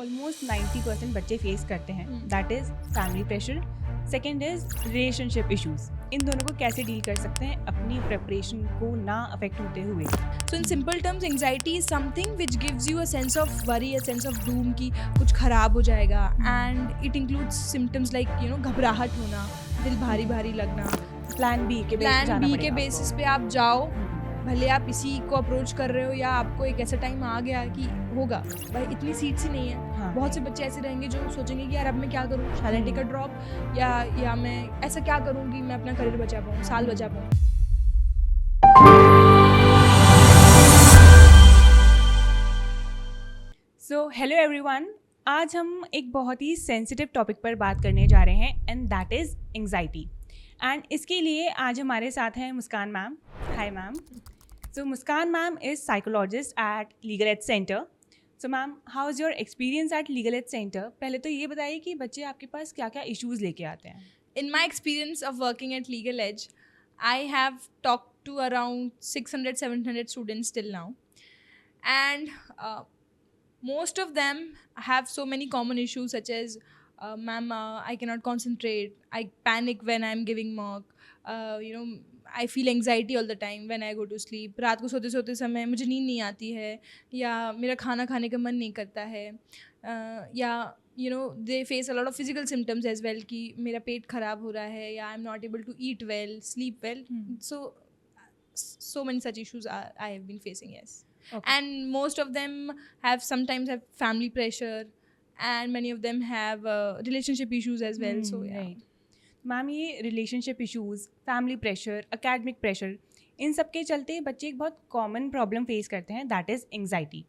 Almost 90% बच्चे face करते हैं, that is family pressure, second is relationship issues. इन दोनों को कैसे डील कर सकते हैं अपनी प्रेपरेशन को ना अफेक्ट होते हुए? So in simple terms, anxiety is something which gives you a sense of worry, a sense of doom कि कुछ खराब हो जाएगा, and it includes symptoms like घबराहट होना, दिल भारी भारी लगना। प्लान बी के बेसिस पे आप जाओ, भले आप इसी को अप्रोच कर रहे हो या आपको एक ऐसा टाइम आ गया कि होगा, भाई इतनी सीट्स ही नहीं है। हाँ, बहुत से बच्चे ऐसे रहेंगे जो सोचेंगे कि यार अब मैं क्या करूँ, शायद टेक अ ड्रॉप या मैं ऐसा क्या करूँ कि मैं अपना करियर बचा पाऊँ, साल बचा पाऊँ। सो हेलो एवरीवन, आज हम एक बहुत ही सेंसिटिव टॉपिक पर बात करने जा रहे हैं and that is anxiety. And इसके लिए आज हमारे साथ हैं Muskan ma'am. Hi ma'am. So Muskan ma'am is psychologist at legal aid centre. So ma'am, how is your experience at legal aid centre? पहले तो ये बताइए कि बच्चे आपके पास क्या क्या इश्यूज़ लेके आते हैं। In my experience of working at Legal Edge, I have talked to around 600-700 students till now, and most of them have so many common issues such as ma'am, I cannot concentrate, I panic when I'm giving mock, I feel anxiety all the time when I go to sleep, रात को सोते सोते समय मुझे नींद नहीं आती है, या मेरा खाना खाने का मन नहीं करता है, या they face a lot of physical symptoms as well कि मेरा पेट खराब हो रहा है, या I'm not able to eat well, sleep well. So many such issues I have been facing, yes. Okay. And most of them sometimes have family pressure, and many of them have relationship issues as well. So yeah. Right. Ma'am, ये relationship issues, family pressure, academic pressure, इन सब के चलते बच्चे एक बहुत common problem face करते हैं, दैट इज़ एंग्जाइटी।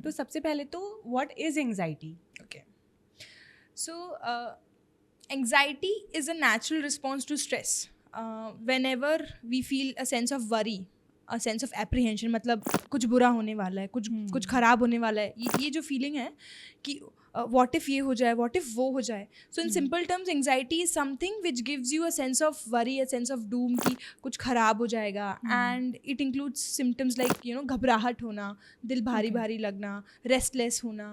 तो सबसे पहले तो what is anxiety? Okay. So, anxiety is a natural response to stress. Whenever we feel a sense of worry, a sense of apprehension, मतलब कुछ बुरा होने वाला है, कुछ खराब होने वाला है, ये जो फीलिंग है कि what if ये हो जाए, what if वो हो जाए. So in simple terms, anxiety is something which gives you a sense of worry, a sense of doom कि कुछ खराब हो जाएगा, and it includes symptoms like घबराहट होना, दिल भारी भारी लगना, restless होना,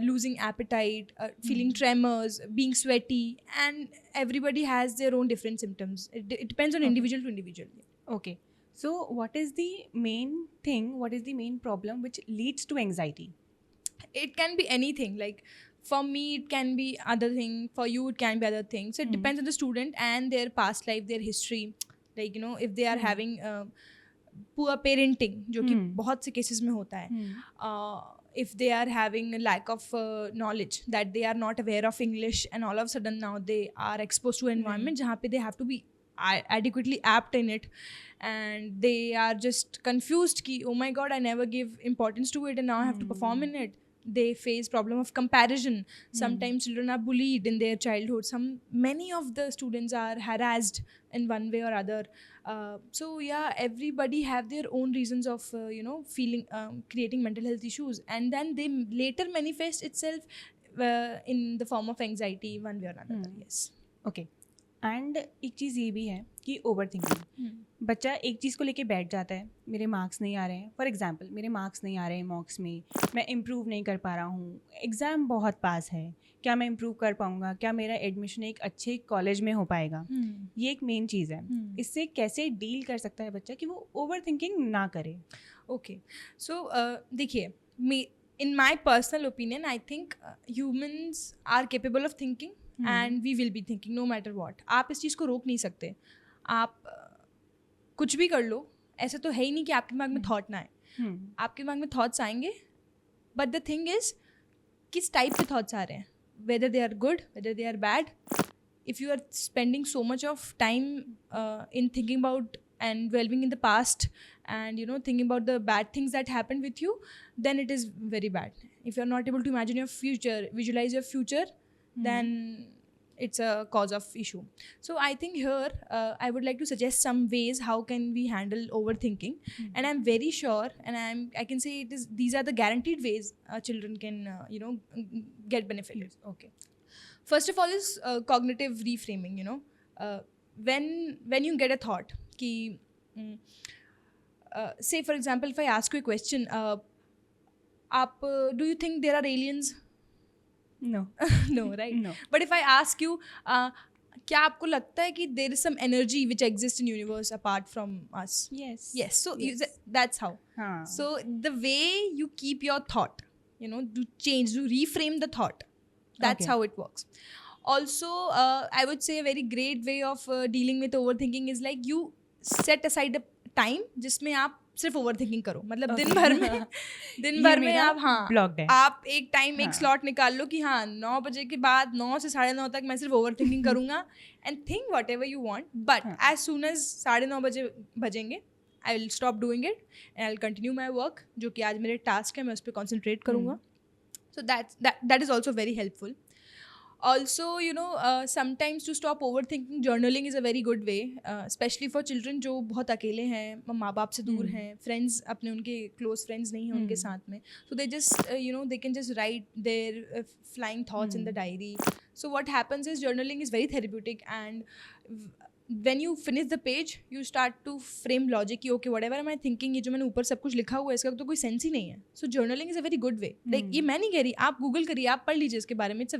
losing appetite, feeling tremors, being sweaty, and everybody has their own different symptoms. It depends on individual to individual. Okay. So what is the main problem which leads to anxiety? It can be anything. Like for me it can be other thing, for you it can be other thing. So it depends on the student and their past life, their history. Like if they are having poor parenting, जो कि बहुत से cases में होता है, if they are having a lack of knowledge, that they are not aware of English, and all of a sudden now they are exposed to an environment जहाँ पे they have to be adequately apt in it, and they are just confused ki oh my god, I never give importance to it and now I have to perform in it. They face problem of comparison. Sometimes children are bullied in their childhood. Many of the students are harassed in one way or other. So yeah, everybody have their own reasons of feeling creating mental health issues, and then they later manifest itself in the form of anxiety one way or another. Yes. Okay. And एक चीज़ ये भी है कि over thinking. बच्चा एक चीज़ को लेके बैठ जाता है, मेरे मार्क्स नहीं आ रहे हैं, फॉर एग्जांपल मेरे मार्क्स नहीं आ रहे हैं मॉक्स में, मैं इम्प्रूव नहीं कर पा रहा हूँ, एग्ज़ाम बहुत पास है, क्या मैं इम्प्रूव कर पाऊँगा, क्या मेरा एडमिशन एक अच्छे कॉलेज में हो पाएगा? ये एक मेन चीज़ है। इससे कैसे डील कर सकता है बच्चा कि वो ओवर थिंकिंग ना करे? ओके, सो देखिए, in my personal opinion, I think humans are capable of thinking, and we will be thinking no matter what. आप इस चीज़ को रोक नहीं सकते, आप कुछ भी कर लो, ऐसा तो है ही नहीं कि आपके दिमाग में थॉट ना आए। आपके दिमाग में थॉट्स आएंगे, बट द थिंग इज किस टाइप के थॉट्स आ रहे हैं, whether they are good, whether they are bad. If you are spending so much of time in thinking about and dwelling in the past, and thinking about the bad things that happened with you, then it is very bad. If you are not able to imagine your future, visualize your future, then it's a cause of issue. So I think here I would like to suggest some ways how can we handle overthinking, and I'm very sure, and I can say these are the guaranteed ways children can get benefit. Yes. Okay. First of all is cognitive reframing. When you get a thought ki say for example, if I ask you a question, do you think there are aliens? No no right. No. But if I ask you, क्या आपको लगता है कि there is some energy which exist in universe apart from us? Yes. Yes, so Yes. that's how. हाँ. So the way you keep your thought, to change, to reframe the thought, that's Okay. how it works. Also, I would say a very great way of dealing with overthinking is like you set aside a time जिसमें आप सिर्फ overthinking करो. मतलब दिन भर में आप blocked है. आप एक टाइम, एक हाँ. स्लॉट निकाल लो कि हाँ 9 बजे के बाद 9 से 9:30 तक मैं सिर्फ ओवरथिंकिंग करूंगा and think whatever you want. But as soon as 9:30 बजे बजेंगे, I will stop doing it and I will continue my work. जो कि आज मेरे टास्क है, मैं उस पर कॉन्सेंट्रेट करूँगा. So that is also very helpful. Also, sometimes to stop overthinking, journaling is a very good way, especially for children जो बहुत अकेले हैं, माँ बाप से दूर हैं, friends अपने उनके close friends नहीं हैं उनके साथ में. So they just, they can just write their flying thoughts in the diary. So what happens is journaling is very therapeutic, and when you finish the page, you start to frame logic कि okay, whatever am I thinking, ये जो मैंने ऊपर सब कुछ लिखा हुआ है इसका तो कोई सेंस ही नहीं है. So journaling is a very good way. Like ये मैं नहीं कह रही, आप गूगल करिए, आप पढ़ लीजिए इसके बारे में. It's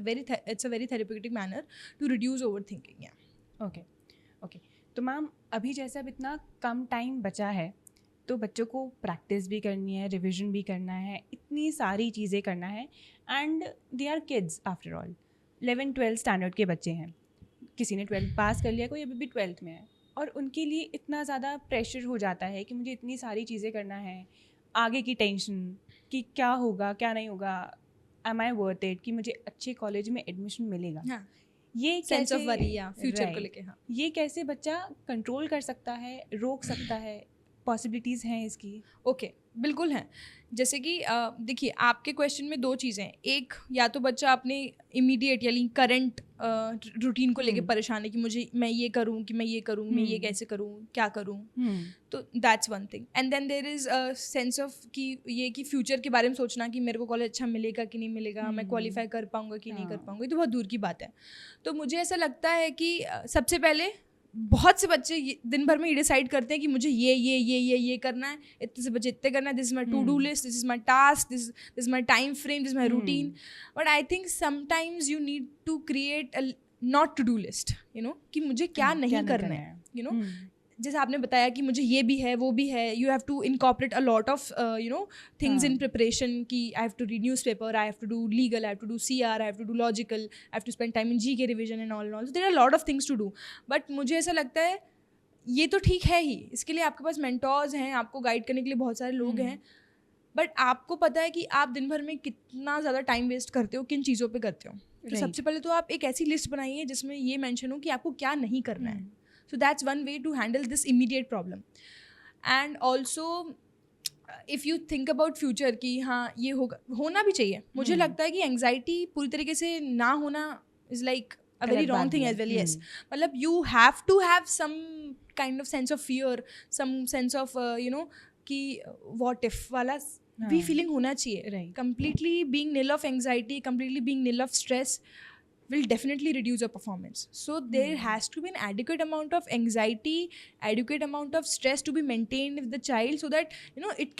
a very therapeutic manner to reduce overthinking. Yeah. Okay. तो मैम अभी जैसे अब इतना कम टाइम बचा है, तो बच्चों को प्रैक्टिस भी करनी है, रिविजन भी करना है, इतनी सारी चीज़ें करना है. And they are kids after all. 11-12 standard के बच्चे हैं. किसी ने 12th पास कर लिया, कोई अभी भी 12th में है, और उनके लिए इतना ज़्यादा प्रेशर हो जाता है कि मुझे इतनी सारी चीज़ें करना है. आगे की टेंशन कि क्या होगा क्या नहीं होगा, एम आई वर्थ इट, कि मुझे अच्छे कॉलेज में एडमिशन मिलेगा. हाँ. ये सेंस ऑफ वरी या फ्यूचर को right. लेके. हाँ. ये कैसे बच्चा कंट्रोल कर सकता है, रोक सकता है? पॉसिबिलिटीज़ हैं इसकी? ओके, बिल्कुल हैं. जैसे कि देखिए, आपके क्वेश्चन में 2 चीज़ें हैं. एक, या तो बच्चा अपने इमीडिएट यानी करंट रूटीन को लेके परेशान है कि मैं ये करूँ कि मैं ये करूँ, मैं ये कैसे करूँ, क्या करूँ. तो that's one thing. And then there is a sense of कि फ्यूचर के बारे में सोचना कि मेरे को कॉलेज अच्छा मिलेगा कि नहीं मिलेगा, मैं क्वालिफाई कर पाऊँगा कि नहीं कर पाऊँगा. ये तो बहुत दूर की बात है. तो मुझे ऐसा लगता है कि सबसे पहले बहुत से बच्चे दिन भर में ये डिसाइड करते हैं कि मुझे ये करना है, इतने से बच्चे इतने करना है, this is my to do list, this is my task, this is my time frame, this is my routine. But I think sometimes you need to create a not to do list, कि मुझे क्या नहीं करना है. जैसे आपने बताया कि मुझे ये भी है, वो भी है, you have to incorporate a lot of things in preparation, कि I have to read newspaper, I have to do legal, I have to do CR, I have to do logical, I have to spend time in GK revision and all. So there are lot of things to do. But मुझे ऐसा लगता है ये तो ठीक है ही, इसके लिए आपके पास मेंटोर्स हैं, आपको गाइड करने के लिए बहुत सारे लोग हैं. बट आपको पता है कि आप दिन भर में कितना ज़्यादा टाइम वेस्ट करते हो, किन चीज़ों पे करते हो. तो सबसे पहले तो आप एक ऐसी लिस्ट बनाइए जिसमें ये मेंशन हो कि आपको क्या नहीं करना है. So that's one way to handle this immediate problem. And also, if you think about future कि हाँ ये होना भी चाहिए. मुझे लगता है कि anxiety पूरी तरीके से ना होना is like a very wrong thing as well. Yes. मतलब you have to have some kind of sense of fear, some sense of कि what if वाला भी feeling होना चाहिए. Completely being nil of anxiety, completely being nil of stress will definitely reduce your performance. So there has to be an adequate amount of anxiety, adequate amount of stress to be maintained with the child, so that it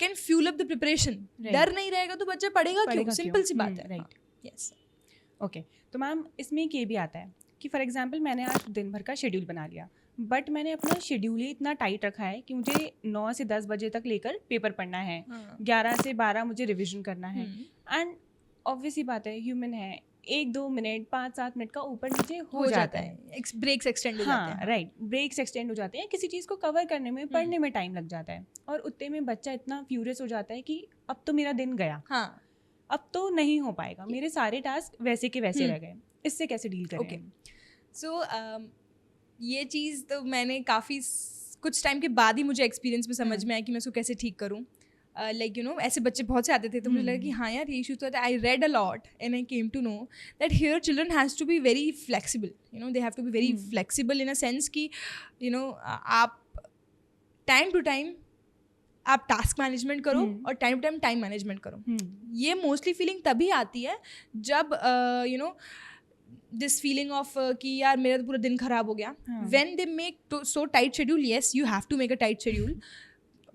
can fuel up the preparation. डर नहीं रहेगा तो बच्चा पढ़ेगा क्यों? Simple सी बात है. Right. Yes. Okay. तो मैम इसमें ये भी आता है कि फॉर एग्जांपल मैंने आज दिन भर का शेड्यूल बना लिया, बट मैंने अपना शेड्यूल ही इतना टाइट रखा है कि मुझे 9 से 10 बजे तक लेकर पेपर पढ़ना है, 11 से 12 मुझे रिविजन करना है. एंड ऑब्वियस ही बात है, ह्यूमन है, 1-2 मिनट 5-7 मिनट का ऊपर नीचे हो जाता है. ब्रेक्स एक्सटेंड हो जाते हैं. राइट. ब्रेक्स एक्सटेंड हो जाते हैं. किसी चीज़ को कवर करने में, पढ़ने में टाइम लग जाता है, और उतने में बच्चा इतना फ्यूरियस हो जाता है कि अब तो मेरा दिन गया. हाँ. अब तो नहीं हो पाएगा, मेरे सारे टास्क वैसे के वैसे रह गए. इससे कैसे डील करें? ओके. सो ये चीज़ तो मैंने काफ़ी कुछ टाइम के बाद ही मुझे एक्सपीरियंस में समझ में आया कि मैं उसको कैसे ठीक करूँ. लाइक ऐसे बच्चे बहुत से आते थे, तो मुझे लगा कि हाँ यार ये इशू तो है. I read a lot and I came to know that here children has to be very flexible. They have to be very flexible in a sense कि आप टाइम टू टाइम आप टास्क मैनेजमेंट करो और time to time management करो. ये mostly feeling तभी आती है जब दिस फीलिंग ऑफ कि यार मेरा तो पूरा दिन खराब हो गया. When they make so tight schedule, yes you have to make a tight schedule.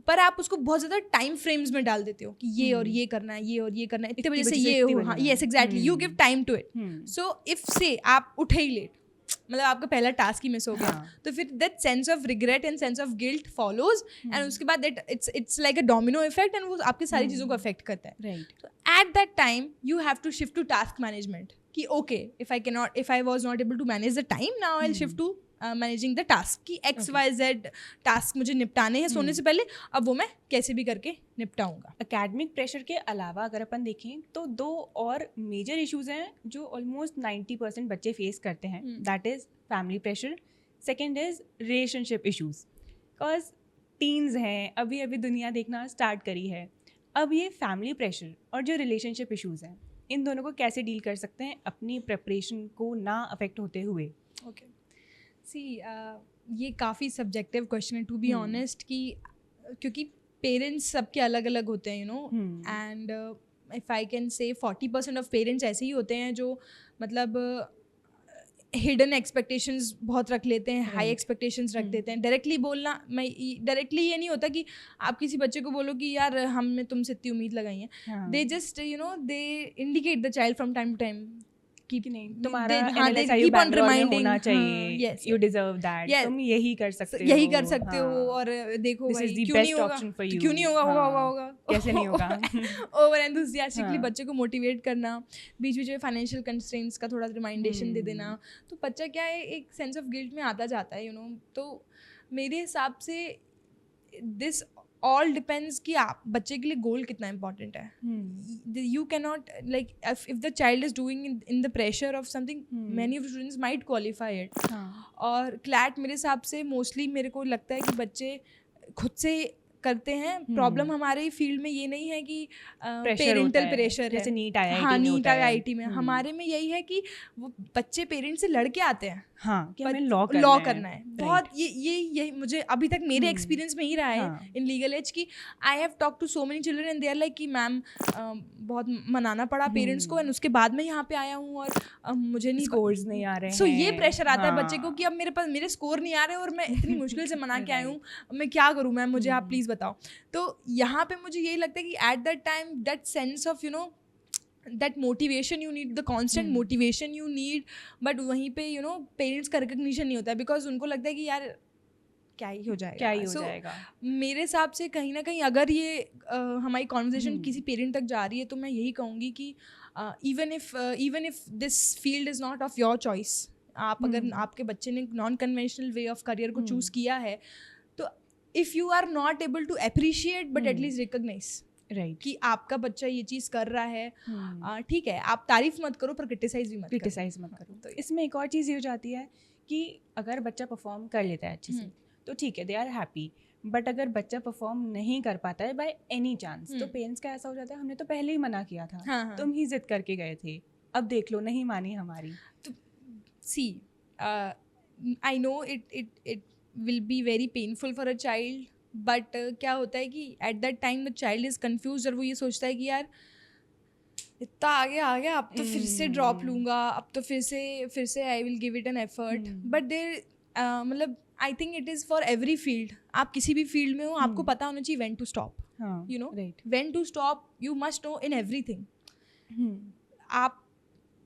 पर आप उसको बहुत ज़्यादा टाइम फ्रेम्स में डाल देते हो कि ये और ये करना है, ये और ये करना है, इतने बजे से ये हो, हाँ yes exactly, you give time to it. So if say आप उठे ही लेट, मतलब आपका पहला टास्क ही मिस हो गया, तो फिर that sense of regret and sense of guilt follows, and उसके बाद that it's like a domino effect, and वो आपकी सारी चीज़ों को अफेक्ट करता है. तो at that time you have to shift to task management कि okay, if I was not able to manage the time, now I will shift to managing the task कि XYZ टास्क मुझे निपटाने हैं सोने से पहले, अब वो मैं कैसे भी करके निपटाऊंगा. एकेडमिक प्रेशर के अलावा अगर अपन देखें तो 2 और मेजर इश्यूज हैं जो ऑलमोस्ट 90% बच्चे फेस करते हैं. That is family pressure, second is relationship issues. Because teens हैं, अभी अभी दुनिया देखना स्टार्ट करी है. अब ये फैमिली प्रेशर और जो रिलेशनशिप इश्यूज हैं, इन दोनों को कैसे डील कर सकते हैं अपनी प्रिपरेशन को ना अफेक्ट होते हुए? ओके सी, ये काफ़ी सब्जेक्टिव क्वेश्चन है टू बी ऑनेस्ट, कि क्योंकि पेरेंट्स सबके अलग अलग होते हैं, you know, and if I can say 40% of parents ऐसे ही होते हैं जो मतलब हिडन एक्सपेक्टेशंस बहुत रख लेते हैं, हाई एक्सपेक्टेशंस रख देते हैं. डायरेक्टली बोलना, मैं डायरेक्टली ये नहीं होता कि आप किसी बच्चे को बोलो कि यार हमने तुमसे इतनी उम्मीद लगाई है. They just you know they indicate the child from time to time कि नहीं, तुम्हारा NLSIU बैंगलोर में होना चाहिए, you deserve that, तुम यही कर सकते हो, और देखो this भाई is the क्यों नहीं best होगा, option for you. क्यों नहीं होगा, होगा कैसे नहीं होगा. ओवर एंथुसियास्टिकली बच्चे को मोटिवेट करना, बीच बीच में फाइनेंशियल कंस्ट्रेंट्स का थोड़ा रिमाइंडेशन दे देना, तो बच्चा क्या है एक सेंस ऑफ गिल्ट में आता जाता है, यू नो. तो मेरे हिसाब से दिस ऑल डिपेंड्स कि आप बच्चे के लिए गोल कितना इंपॉर्टेंट है. You can not like if the child is doing in the pressure of something, many of the students might qualify it. और क्लैट मेरे हिसाब से मोस्टली मेरे को लगता है कि बच्चे खुद से करते हैं. प्रॉब्लम हमारे फील्ड में ये नहीं है कि पेरेंटल प्रेशर, जैसे नीट IIT में हमारे में यही है कि वो बच्चे पेरेंट्स से लड़के आते हैं, हाँ, कि हमें लॉ करना है. बहुत ये मुझे अभी तक मेरे एक्सपीरियंस में ही रहा है इन लीगल एज की I have talk to so many children and they are like कि मैम बहुत मनाना पड़ा पेरेंट्स को, एंड उसके बाद मैं यहाँ पे आया हूँ और मुझे नहीं स्कोर्स नहीं आ रहे हैं. सो ये प्रेशर आता है बच्चे को कि अब मेरे पास मेरे स्कोर नहीं आ रहे और मैं इतनी मुश्किल से मना के आया हूँ, मैं क्या करूँ मैम, मुझे आप प्लीज़ बताओ. तो यहाँ पे मुझे यही लगता है कि at that time that sense of you know that motivation you need, the constant motivation you need, but वहीं पे you know parents का recognition नहीं होता है because उनको लगता है कि यार क्या ही हो जाएगा. मेरे हिसाब से कहीं ना कहीं अगर ये हमारी कॉन्वर्जेशन किसी पेरेंट तक जा रही है तो मैं यही कहूँगी कि even if this field is not of your choice, आप अगर आपके बच्चे ने non conventional way of career को चूज़ किया है, तो if you are not able to appreciate but at least recognise right कि आपका बच्चा ये चीज़ कर रहा है, ठीक है, आप तारीफ मत करो पर क्रिटिसाइज मत करो. तो इसमें एक और चीज़ ये हो जाती है कि अगर बच्चा परफॉर्म कर लेता है अच्छे से तो ठीक है, दे आर हैप्पी. बट अगर बच्चा परफॉर्म नहीं कर पाता है बाय एनी चांस, तो पेरेंट्स का ऐसा हो जाता है हमने तो पहले ही मना किया था, तुम ही जिद करके गए थे, अब देख लो नहीं मानी हमारी. तो see I know it will be very painful for a child, but क्या होता है कि at that time the child is confuse और वो ये सोचता है कि यार इतना आगे आ गया, अब तो फिर से ड्रॉप लूँगा, अब तो फिर से I will give it an effort. But there मतलब I think it is for every field. आप किसी भी फील्ड में हो, आपको पता होना चाहिए when to stop, you know, when to stop you must know in everything. आप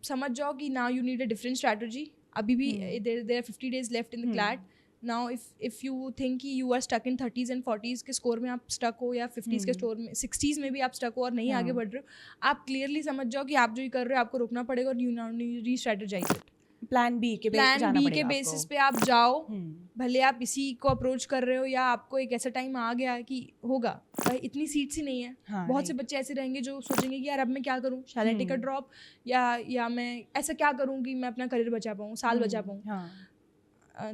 समझ जाओ कि now you need a different strategy. अभी भी there are 50 days left in the CLAT. Now if you think कि you are stuck in 30s and 40s के score में आप स्टक हो, या 50s के स्कोर में 60s में भी आप स्टक हो और नहीं आगे बढ़ रहे हो, आप क्लियरली समझ जाओ कि आप जो ही कर रहे हो आपको रोकना पड़ेगा और यू नाउ री स्ट्रेटेजाइज इट. प्लान बी के बेसिस पे आप जाओ. भले आप इसी को अप्रोच कर रहे हो या आपको एक ऐसा टाइम आ गया कि होगा, इतनी सीट्स ही नहीं है. बहुत से बच्चे ऐसे रहेंगे जो सोचेंगे कि यार अब मैं क्या करूँ, शैल आई टेक अ ड्रॉप, या मैं ऐसा क्या करूँ कि मैं अपना करियर बचा पाऊँ, साल बचा पाऊँ.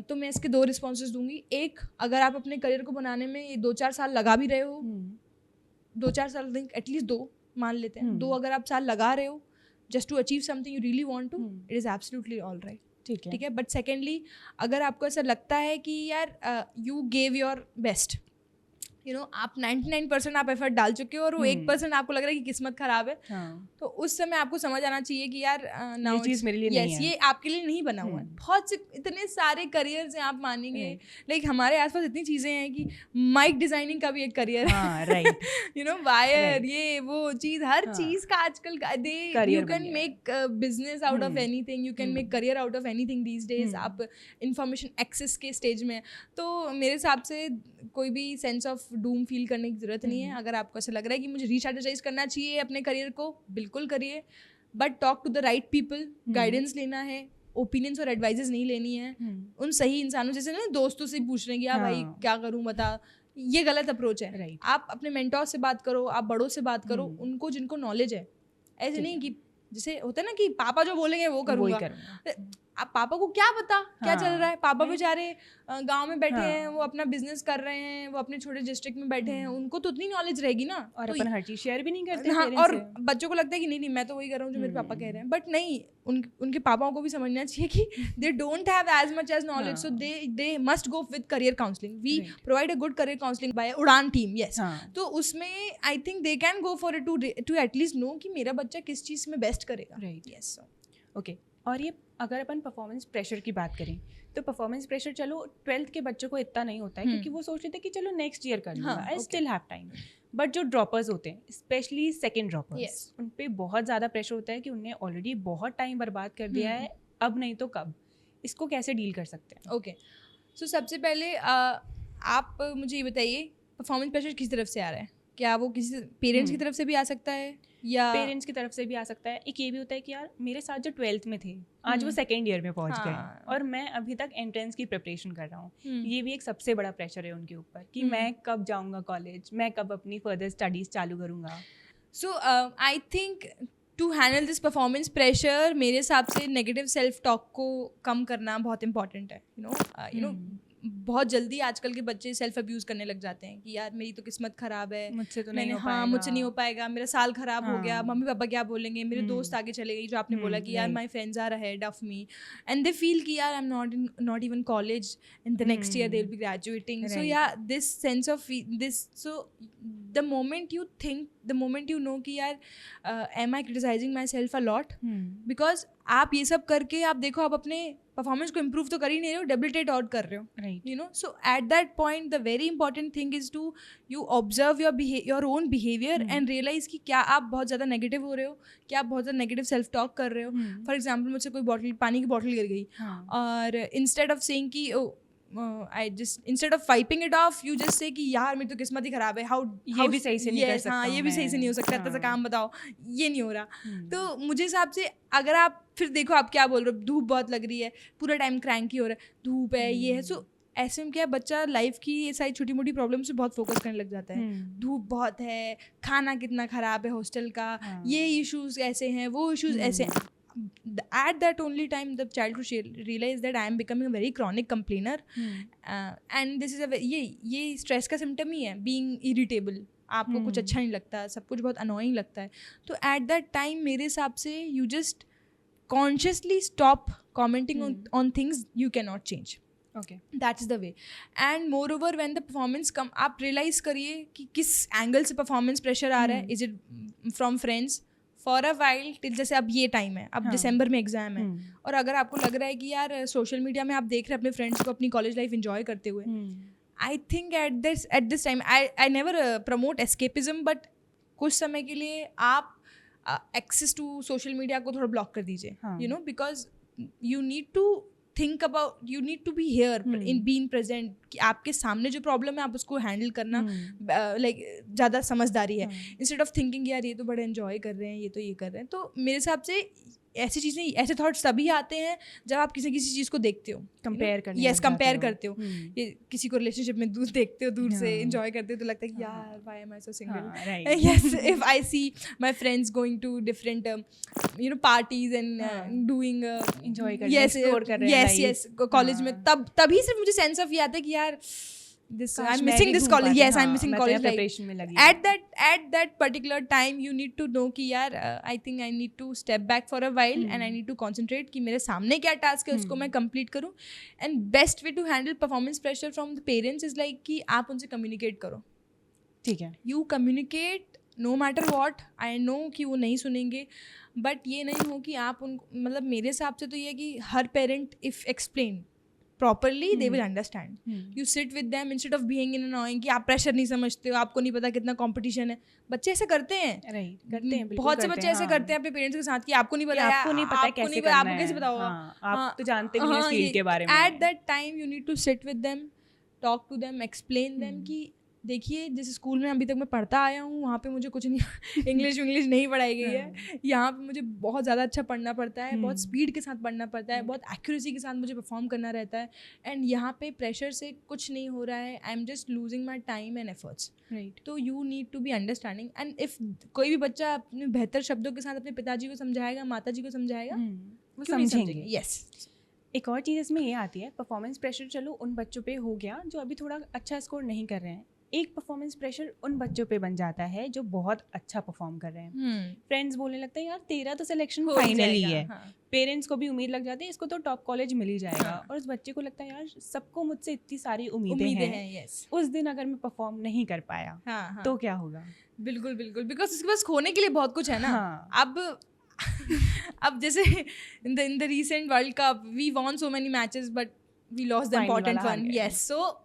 तो मैं इसके 2 रिस्पॉन्सेज दूंगी. एक, अगर आप अपने करियर को बनाने में 2-4 साल लगा भी रहे हो, 2-4 साल एटलीस्ट 2 मान लेते हैं, 2 अगर आप साल लगा रहे हो just to achieve something you really want to, it is absolutely all right. ठीक है. बट सेकेंडली, अगर आपको ऐसा लगता है कि यार यू गेव योर बेस्ट, आप 99% आप एफर्ट डाल चुके हो और वो 1% आपको लग रहा है कि किस्मत खराब है, तो उस समय आपको समझ आना चाहिए कि यार ये चीज़ मेरे लिए नहीं है, ये आपके लिए नहीं बना हुआ है। बहुत से इतने सारे करियर्स हैं, आप मानेंगे लाइक हमारे आसपास इतनी चीज़ें हैं कि माइक डिजाइनिंग का भी एक करियर है, राइट, वायर ये वो चीज़, हर चीज़ का आजकल you can make business out of anything, you can make career out of anything these days. आप इंफॉर्मेशन एक्सेस के स्टेज में, तो मेरे हिसाब से कोई भी सेंस ऑफ डूम फील करने की ज़रूरत नहीं है। अगर आपको ऐसा लग रहा है कि मुझे रीस्ट्रैटेजाइज करना चाहिए अपने करियर को, बिल्कुल करिए, but talk to the right people, guidance लेना है, ओपिनियंस और एडवाइजेस नहीं लेनी है उन सही इंसानों जैसे ना दोस्तों से पूछ रहे हैं कि हाँ भाई क्या करूँ बता, ये गलत अप्रोच है। आप अपने मेंटोर से बात करो, आप बड़ों से बात करो, उनको जिनको नॉलेज है। ऐसे नहीं कि जैसे होता है ना कि पापा जो बोलेंगे वो करूँगा, आप पापा को क्या पता क्या चल रहा है। पापा बेचारे गांव में बैठे हैं, वो अपना बिजनेस कर रहे हैं, वो अपने छोटे डिस्ट्रिक्ट में बैठे हैं, उनको तो उतनी नॉलेज रहेगी ना, और अपन हर चीज शेयर भी नहीं करते। हाँ, और बच्चों को लगता है कि नहीं मैं तो वही कर रहा हूँ जो मेरे पापा कह रहे हैं, बट नहीं, उनके पापाओं को भी समझना चाहिए कि they don't have as much as knowledge, so they must go with career counselling. We provide a good career counselling by Udaan team, yes. तो उसमें I think they can go for it to at least know कि मेरा बच्चा किस चीज़ में best करेगा। Right, yes, okay. और ये अगर अपन परफॉर्मेंस प्रेशर की बात करें तो परफॉर्मेंस प्रेशर चलो 12th के बच्चों को इतना नहीं होता है, क्योंकि वो सोचते थे कि चलो नेक्स्ट ईयर कर लूँगा, I still have time. But जो ड्रॉपर्स होते हैं, स्पेशली सेकंड ड्रॉपर्स, उन पे बहुत ज़्यादा प्रेशर होता है कि उन्हें ऑलरेडी बहुत टाइम बर्बाद कर दिया है, अब नहीं तो कब। इसको कैसे डील कर सकते हैं? ओके, सो सबसे पहले आप मुझे ये बताइए, परफॉर्मेंस प्रेशर किस तरफ से आ रहा है? क्या वो किसी पेरेंट्स की तरफ से भी आ सकता है या पेरेंट्स की तरफ से भी आ सकता है। एक ये भी होता है कि यार मेरे साथ जो 12th में थे आज वो सेकेंड ईयर में पहुंच गए और मैं अभी तक एंट्रेंस की प्रिपरेशन कर रहा हूँ। ये भी एक सबसे बड़ा प्रेशर है उनके ऊपर कि मैं कब जाऊँगा कॉलेज, मैं कब अपनी फर्दर स्टडीज चालू करूँगा। So I think to handle this performance pressure, मेरे हिसाब से नेगेटिव सेल्फ टॉक को कम करना बहुत इंपॉर्टेंट है। यू नो बहुत जल्दी आजकल के बच्चे सेल्फ अब्यूज करने लग जाते हैं कि यार मेरी तो किस्मत खराब है, मुझसे तो नहीं हो पाएगा, मुझसे नहीं हो पाएगा, मेरा साल खराब हो गया, मम्मी पापा क्या बोलेंगे, मेरे दोस्त आगे चले गए, जो आपने बोला कि यार my friends are ahead of me and they feel कि यार I am not even college, in the next year they will be graduating. So yeah this sense of this, so the moment you think, the moment you know कि यार am I criticising myself a lot, because आप ये सब करके आप देखो आप अपने परफॉर्मेंस को इम्प्रूव तो कर ही नहीं रहे हो, डेबिलिटेट आउट कर रहे हो, right. You know. So at that point the very important thing is to you observe your own behaviour and realise कि क्या आप बहुत ज़्यादा नेगेटिव हो रहे हो, क्या आप बहुत ज़्यादा नेगेटिव सेल्फ टॉक कर रहे हो। फॉर एग्जाम्पल मुझसे कोई बॉटल, पानी की बॉटल गिर गई और इंस्टेड ऑफ सेइंग कि instead of wiping it off, you just say कि यार मेरी तो किस्मत ही खराब है, ये भी सही से नहीं कर सकता, हाँ ये भी सही से नहीं हो सकता, इतना सा काम बताओ, ये नहीं हो रहा। तो मुझे हिसाब से अगर आप फिर देखो आप क्या बोल रहे हो, धूप बहुत लग रही है, पूरा टाइम क्रैंकी हो रहा है, धूप है, ये है। सो ऐसे में क्या है, बच्चा लाइफ की ये सारी छोटी मोटी प्रॉब्लम से बहुत फोकस करने लग जाता है। धूप बहुत है, खाना कितना खराब है हॉस्टल का, ये इश्यूज ऐसे हैं, वो इश्यूज ऐसे हैं। At that only time the child should realize that I am becoming a very chronic complainer, and this is a ये stress का symptom ही है, being irritable, आपको कुछ अच्छा नहीं लगता, सब कुछ बहुत annoying लगता है। तो at that time मेरे हिसाब से you just consciously stop commenting on things you cannot change. Okay, that is the way. And moreover when the performance come, आप realize करिए कि किस एंगल से performance pressure आ रहा है। is it from friends for a while till, जैसे अब ये टाइम है, अब दिसंबर में एग्जाम है, और अगर आपको लग रहा है कि यार सोशल मीडिया में आप देख रहे हैं अपने फ्रेंड्स को अपनी कॉलेज लाइफ एंजॉय करते हुए, I think at this time I never promote escapism, but कुछ समय के लिए आप एक्सेस टू सोशल मीडिया को थोड़ा ब्लॉक कर दीजिए, you know, because you need to think about, you need to be here in being present, कि आपके सामने जो प्रॉब्लम है आप उसको हैंडल करना लाइक ज़्यादा समझदारी है, इंस्टेड ऑफ थिंकिंग यार ये तो बड़े एंजॉय कर रहे हैं, ये तो ये कर रहे हैं। तो मेरे हिसाब से ऐसी चीज़ें, ऐसे थॉट्स तभी आते हैं जब आप किसी चीज़ को देखते हो, कंपेयर करते हो, यस कंपेयर करते हो, ये किसी को रिलेशनशिप में दूर देखते हो, दूर से एंजॉय करते हो, तो लगता है कि यार why am I so single. Yes, if I see my friends going to different you know parties and doing enjoy कर रहे हैं, एक्सप्लोर कर रहे हैं, यस कॉलेज में, तभी सिर्फ मुझे सेंस ऑफ ये आता है कि यार this I'm missing this college, yes I'm missing college, like at that particular time you need to know कि यार I think I need to step back for a while and I need to concentrate कि मेरे सामने क्या task है उसको मैं complete करूँ। and best way to handle performance pressure from the parents is like कि आप उनसे कम्युनिकेट करो, ठीक है. You communicate no matter what. I know कि वो नहीं सुनेंगे, बट ये नहीं हो कि आप उन मतलब मेरे हिसाब से तो ये है कि हर parent if explain properly they will understand. You sit with them instead of being in annoying कि आप प्रेशर नहीं समझते हो, आपको नहीं पता कितना कंपटीशन है. बच्चे ऐसे करते हैं, करते हैं, बहुत से बच्चे ऐसे करते हैं अपने पेरेंट्स के साथ कि आपको नहीं पता, आपको नहीं पता कैसे करना है, आपको कैसे पता होगा, आप तो जानते नहीं इस फील्ड के बारे में. At that time you need to sit with them, talk to them, explain them कि देखिए जिस स्कूल में अभी तक मैं पढ़ता आया हूँ वहाँ पे मुझे कुछ नहीं इंग्लिश नहीं पढ़ाई गई है. यहाँ पे मुझे बहुत ज़्यादा अच्छा पढ़ना पड़ता है, बहुत स्पीड के साथ पढ़ना पड़ता है, बहुत एक्यूरेसी के साथ मुझे परफॉर्म करना रहता है. एंड यहाँ पे प्रेशर से कुछ नहीं हो रहा है. I am just losing my time and efforts. तो you need to be understanding. And if कोई भी बच्चा अपने बेहतर शब्दों के साथ अपने पिताजी को समझाएगा, माता जी को समझाएगा, वो समझेंगे. यस. एक और चीज़ इसमें ये आती है, परफॉर्मेंस प्रेशर चलो उन बच्चों पे हो गया जो अभी थोड़ा अच्छा स्कोर नहीं कर रहे हैं. एक परफॉर्मेंस प्रेशर उन बच्चों पे बन जाता है जो बहुत अच्छा परफॉर्म कर रहे हैं. फ्रेंड्स बोलने लगते हैं यार तेरा तो सिलेक्शन फाइनली है. पेरेंट्स को भी उम्मीद लग जाती है इसको तो टॉप कॉलेज मिल ही जाएगा. और उस बच्चे को लगता है यार सबको मुझसे इतनी सारी उम्मीदें हैं. उस दिन अगर मैं परफॉर्म नहीं कर पाया तो क्या होगा. बिल्कुल बिल्कुल, बिकॉज उसके पास खोने के लिए बहुत कुछ है ना. अब जैसे in the recent world cup we won so many matches but we lost the important one. Yes. So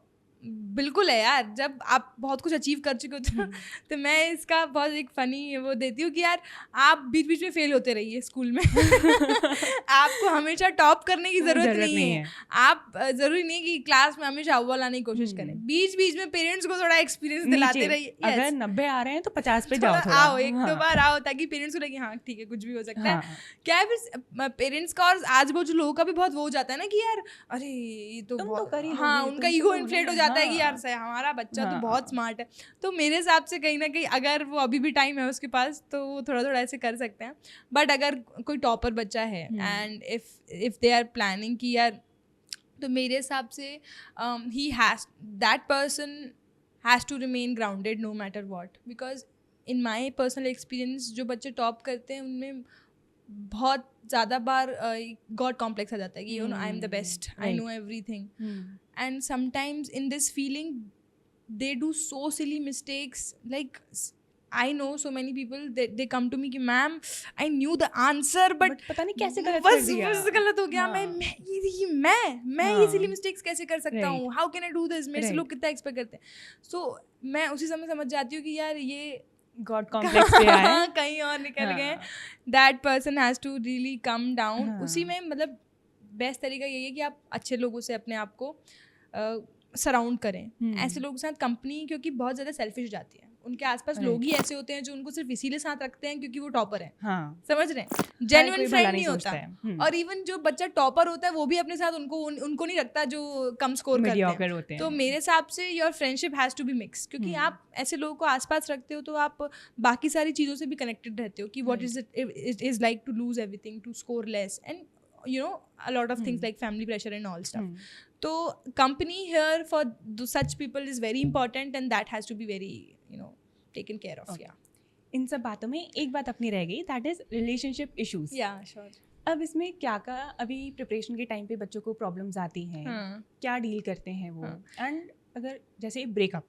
बिल्कुल है यार, जब आप बहुत कुछ अचीव कर चुके होते हो तो मैं इसका बहुत एक फ़नी वो देती हूँ कि यार आप बीच बीच में फेल होते रहिए स्कूल में. आपको हमेशा टॉप करने की ज़रूरत नहीं है. आप ज़रूरी नहीं कि क्लास में हमेशा अव्वल लाने की कोशिश करें. बीच बीच में पेरेंट्स को थोड़ा एक्सपीरियंस दिलाते रहिए. अगर 90 आ रहे हैं तो 50 पे जाओ, आओ एक दो बार आओ, ताकि पेरेंट्स को लगे हाँ ठीक है कुछ भी हो सकता है. क्या है फिर पेरेंट्स का और आज वो जो लोगों का भी बहुत वो हो जाता है ना कि यार अरे ये तो हाँ उनका ईगो इन्फ्लेट हो जाता है कि यार हमारा बच्चा तो बहुत स्मार्ट है. तो मेरे हिसाब से कहीं ना कहीं अगर वो अभी भी टाइम है उसके पास तो वो थोड़ा थोड़ा ऐसे कर सकते हैं. बट अगर कोई टॉपर बच्चा है and if they are planning कि यार, तो मेरे हिसाब से ही has that person has to remain grounded no matter what. Because in my personal experience जो बच्चे टॉप करते हैं उनमें बहुत ज़्यादा बार गॉड कॉम्प्लेक्स आ जाता है कि you know I am the best, I know everything. And sometimes in this feeling they do so silly mistakes. Like I know so many people they come to me कि ma'am I knew the answer but पता नहीं कैसे गलत कर दिया, बस गलत हो गया. मैं ये silly mistakes कैसे कर सकता हूँ, how can I do this. मेरे से लोग कितना एक्सपेक्ट करते हैं. So मैं उसी समय समझ जाती हूँ कि यार ये गॉड कॉम्प्लेक्स पे आए कहीं और निकल गए. That person has to really come down. उसी में मतलब बेस्ट तरीका यही है कि आप अच्छे लोगों से अपने आप को सराउंड करें. ऐसे लोगों के साथ कंपनी क्योंकि बहुत ज़्यादा सेल्फिश हो जाती है. उनके आसपास लोग ही ऐसे होते हैं जो उनको सिर्फ इसीलिए साथ रखते हैं क्योंकि वो टॉपर है. समझ रहे हैं, जेन्युइन फ्रेंड नहीं होता. और इवन जो बच्चा टॉपर होता है वो भी अपने साथ उनको नहीं रखता जो कम स्कोर करते हैं. तो मेरे हिसाब से your friendship has to be mix, क्योंकि आप ऐसे लोगों को आसपास रखते हो तो आप बाकी सारी चीज़ों से भी कनेक्टेड रहते हो कि what it is like to lose everything, to score less, and you know a lot of things like family pressure and all stuff. So company here for such people is very important and that has to be very taken care of. Yeah. इन सब बातों में एक बात अपनी रह गई, that is relationship issues. Yeah, sure. अब इसमें क्या अभी प्रिपरेशन के टाइम पे बच्चों को प्रॉब्लम्स आती हैं, क्या डील करते हैं वो. एंड अगर जैसे ब्रेकअप,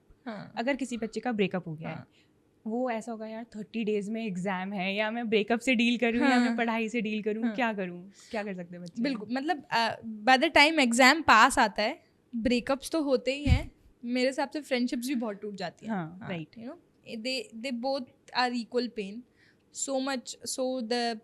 अगर किसी बच्चे का ब्रेकअप हो गया है, वो ऐसा होगा यार 30 डेज में एग्जाम है, या मैं ब्रेकअप से डील करूँ या मैं पढ़ाई से डील करूँ, क्या करूँ, क्या कर सकते हैं बच्चे. बिल्कुल, मतलब बाय द टाइम एग्जाम पास आता है ब्रेकअप्स तो होते ही हैं. मेरे हिसाब से फ्रेंडशिप्स भी बहुत टूट जाती हैं. Right. You know they both are equal pain so much. So the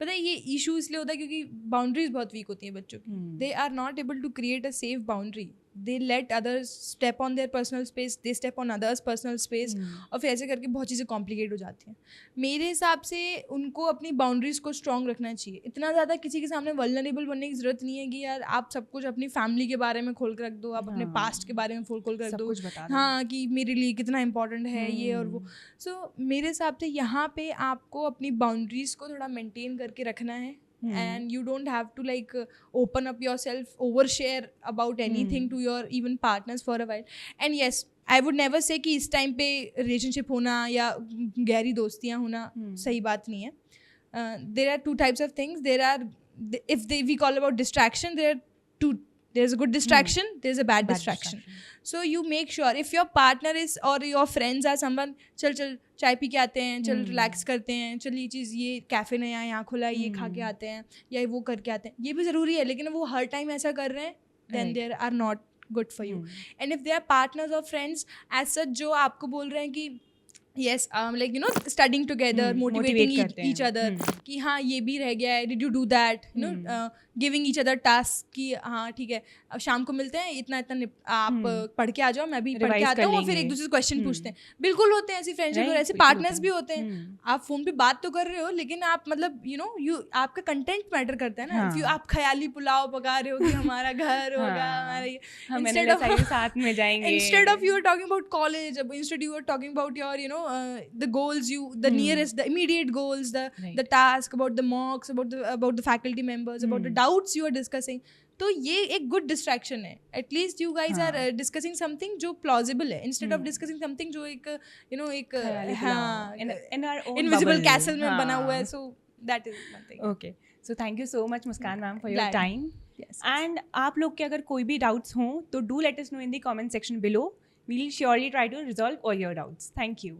पता है ये इशू इसलिए होता है क्योंकि बाउंड्रीज बहुत वीक होती हैं बच्चों की. They are not able to create a safe boundary. They let others step on their personal space, they step on others personal space, और फिर ऐसे करके बहुत चीज़ें कॉम्प्लिकेट हो जाती हैं. मेरे हिसाब से उनको अपनी बाउंड्रीज को स्ट्रॉन्ग रखना चाहिए. इतना ज़्यादा किसी के सामने वल्नरेबल बनने की ज़रूरत नहीं है कि यार आप सब कुछ अपनी फैमिली के बारे में खोल कर रख दो, आप अपने पास्ट के बारे में खोल कर रख दो, हाँ कि मेरे लिए कितना इंपॉर्टेंट है ये और वो. सो मेरे हिसाब से यहाँ पे आपको अपनी बाउंड्रीज को थोड़ा मेंटेन करके रखना है. And you don't have to like open up yourself, overshare about anything to your even partners for a while. And yes, I would never say कि इस टाइम पे relationship होना या गहरी दोस्तियाँ होना सही बात नहीं है. There are two types of things. There are, if we call about distraction, there are there's a good distraction, there's a bad distraction. So you make sure if your partner is or your friends are someone, चल चाय P के आते हैं, चल relax करते हैं, चल ये चीज़, ये कैफ़े नया यहाँ खुला है, ये खा के आते हैं या वो करके आते हैं, ये भी ज़रूरी है, लेकिन वो हर टाइम ऐसा कर रहे हैं, then they are not good for you. And if they are partners or friends as such जो आपको बोल रहे हैं कि yes, like you know, studying together, motivating each other कि हाँ ये भी रह गया है, did you do that, you know, giving each other tasks कि हाँ ठीक है अब शाम को मिलते हैं, इतना आप पढ़ के आ जाओ, मैं भी पढ़ के आता हूँ, और फिर एक दूसरे से क्वेश्चन पूछते हैं. बिल्कुल होते हैं ऐसी फ्रेंडशिप, और ऐसे पार्टनर्स भी होते हैं. आप फोन पे बात तो कर रहे हो, लेकिन आप मतलब यू नो आपका कंटेंट मैटर करता है ना. इफ यू आप ख्याली पुलाव पका रहे हो कि हमारा घर होगा, हमारा साथ में जाएंगे, instead of you are talking about college, instead you are talking about your you know the goals, the nearest, the immediate goals, the task, about the mocks, about the faculty members, about the doubts you are discussing. तो ये एक good distraction है. At least you guys are discussing something जो plausible है, instead of discussing something जो एक you know एक invisible castle में बना हुआ है. So that is one thing. Okay, so thank you so much Muskaan ma'am for your time. And आप लोग के अगर कोई भी डाउट्स हों तो do let us know in the comment section below. We will surely try to resolve all your doubts. Thank you.